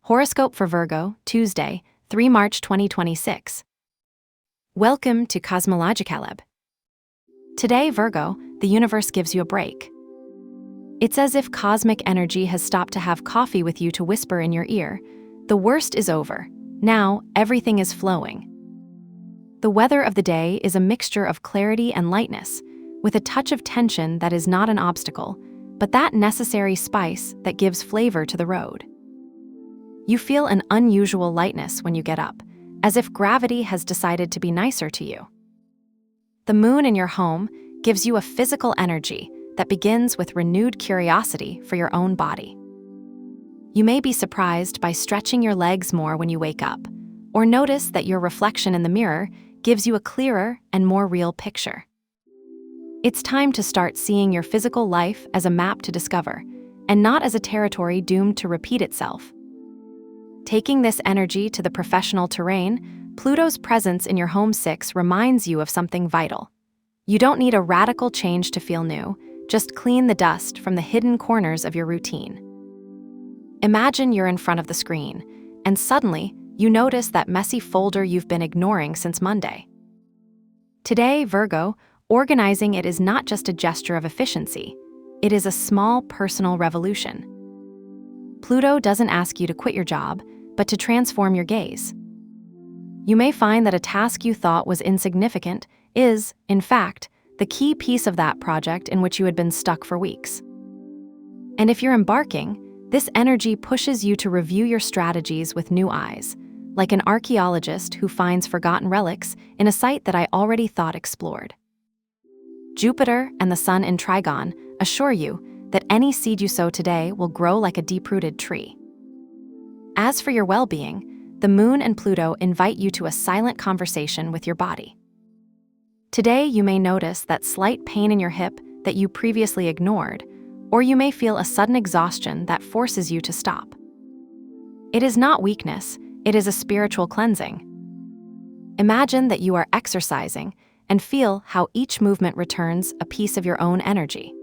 Horoscope for Virgo, Tuesday, 3 March 2026. Welcome to CosmologicaLab. Today, Virgo, the universe gives you a break. It's as if cosmic energy has stopped to have coffee with you to whisper in your ear, "The worst is over. Now, everything is flowing." The weather of the day is a mixture of clarity and lightness, with a touch of tension that is not an obstacle, but that necessary spice that gives flavor to the road. You feel an unusual lightness when you get up, as if gravity has decided to be nicer to you. The moon in your home gives you a physical energy that begins with renewed curiosity for your own body. You may be surprised by stretching your legs more when you wake up, or notice that your reflection in the mirror gives you a clearer and more real picture. It's time to start seeing your physical life as a map to discover, and not as a territory doomed to repeat itself. Taking this energy to the professional terrain, Pluto's presence in your home 6 reminds you of something vital. You don't need a radical change to feel new, just clean the dust from the hidden corners of your routine. Imagine you're in front of the screen, and suddenly, you notice that messy folder you've been ignoring since Monday. Today, Virgo, organizing it is not just a gesture of efficiency, it is a small personal revolution. Pluto doesn't ask you to quit your job, but to transform your gaze. You may find that a task you thought was insignificant is, in fact, the key piece of that project in which you had been stuck for weeks. And if you're embarking, this energy pushes you to review your strategies with new eyes, like an archaeologist who finds forgotten relics in a site that I already thought explored. Jupiter and the Sun in Trigon assure you that any seed you sow today will grow like a deep-rooted tree. As for your well-being, the Moon and Pluto invite you to a silent conversation with your body. Today, you may notice that slight pain in your hip that you previously ignored, or you may feel a sudden exhaustion that forces you to stop. It is not weakness, it is a spiritual cleansing. Imagine that you are exercising and feel how each movement returns a piece of your own energy.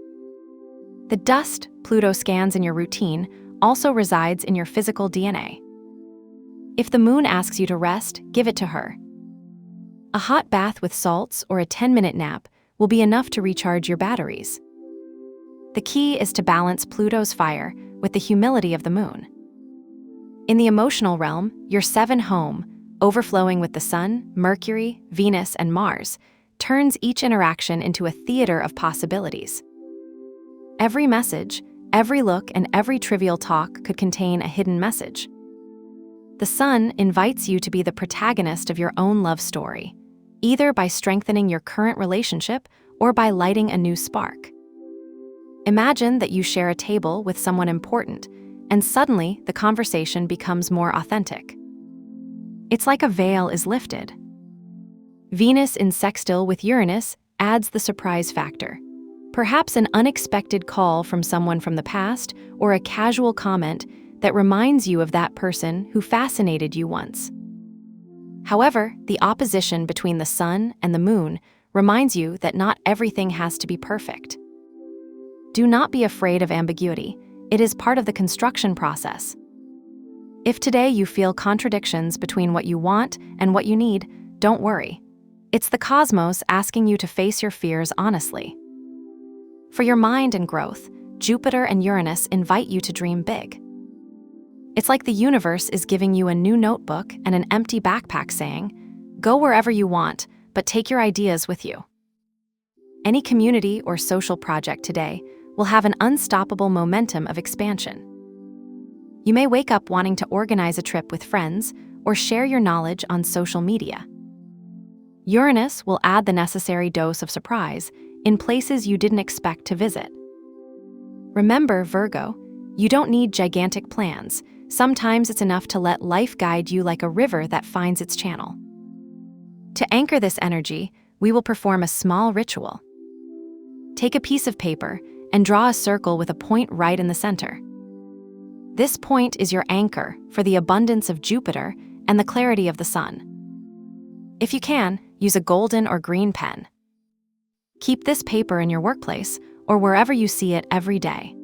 The dust Pluto scans in your routine also resides in your physical DNA. If the moon asks you to rest, give it to her. A hot bath with salts or a 10-minute nap will be enough to recharge your batteries. The key is to balance Pluto's fire with the humility of the moon. In the emotional realm, your 7th home, overflowing with the Sun, Mercury, Venus, and Mars, turns each interaction into a theater of possibilities. Every message, every look, and every trivial talk could contain a hidden message. The Sun invites you to be the protagonist of your own love story, either by strengthening your current relationship or by lighting a new spark. Imagine that you share a table with someone important, and suddenly the conversation becomes more authentic. It's like a veil is lifted. Venus in sextile with Uranus adds the surprise factor. Perhaps an unexpected call from someone from the past or a casual comment that reminds you of that person who fascinated you once. However, the opposition between the Sun and the Moon reminds you that not everything has to be perfect. Do not be afraid of ambiguity. It is part of the construction process. If today you feel contradictions between what you want and what you need, don't worry. It's the cosmos asking you to face your fears honestly. For your mind and growth, Jupiter and Uranus invite you to dream big. It's like the universe is giving you a new notebook and an empty backpack saying, "Go wherever you want, but take your ideas with you." Any community or social project today will have an unstoppable momentum of expansion. You may wake up wanting to organize a trip with friends or share your knowledge on social media. Uranus will add the necessary dose of surprise in places you didn't expect to visit. Remember, Virgo, you don't need gigantic plans. Sometimes it's enough to let life guide you like a river that finds its channel. To anchor this energy, we will perform a small ritual. Take a piece of paper and draw a circle with a point right in the center. This point is your anchor for the abundance of Jupiter and the clarity of the Sun. If you can, use a golden or green pen. Keep this paper in your workplace or wherever you see it every day.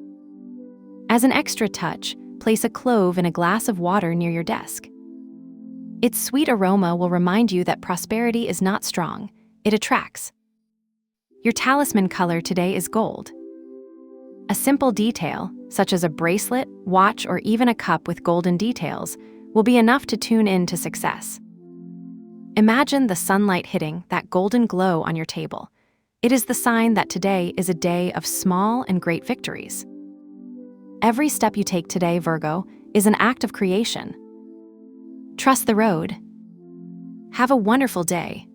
As an extra touch, place a clove in a glass of water near your desk. Its sweet aroma will remind you that prosperity is not strong, it attracts. Your talisman color today is gold. A simple detail, such as a bracelet, watch, or even a cup with golden details, will be enough to tune in to success. Imagine the sunlight hitting that golden glow on your table. It is the sign that today is a day of small and great victories. Every step you take today, Virgo, is an act of creation. Trust the road. Have a wonderful day.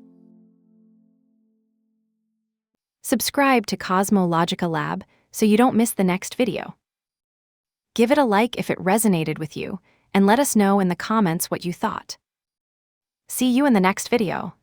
Subscribe to CosmologicaLab so you don't miss the next video. Give it a like if it resonated with you, and let us know in the comments what you thought. See you in the next video.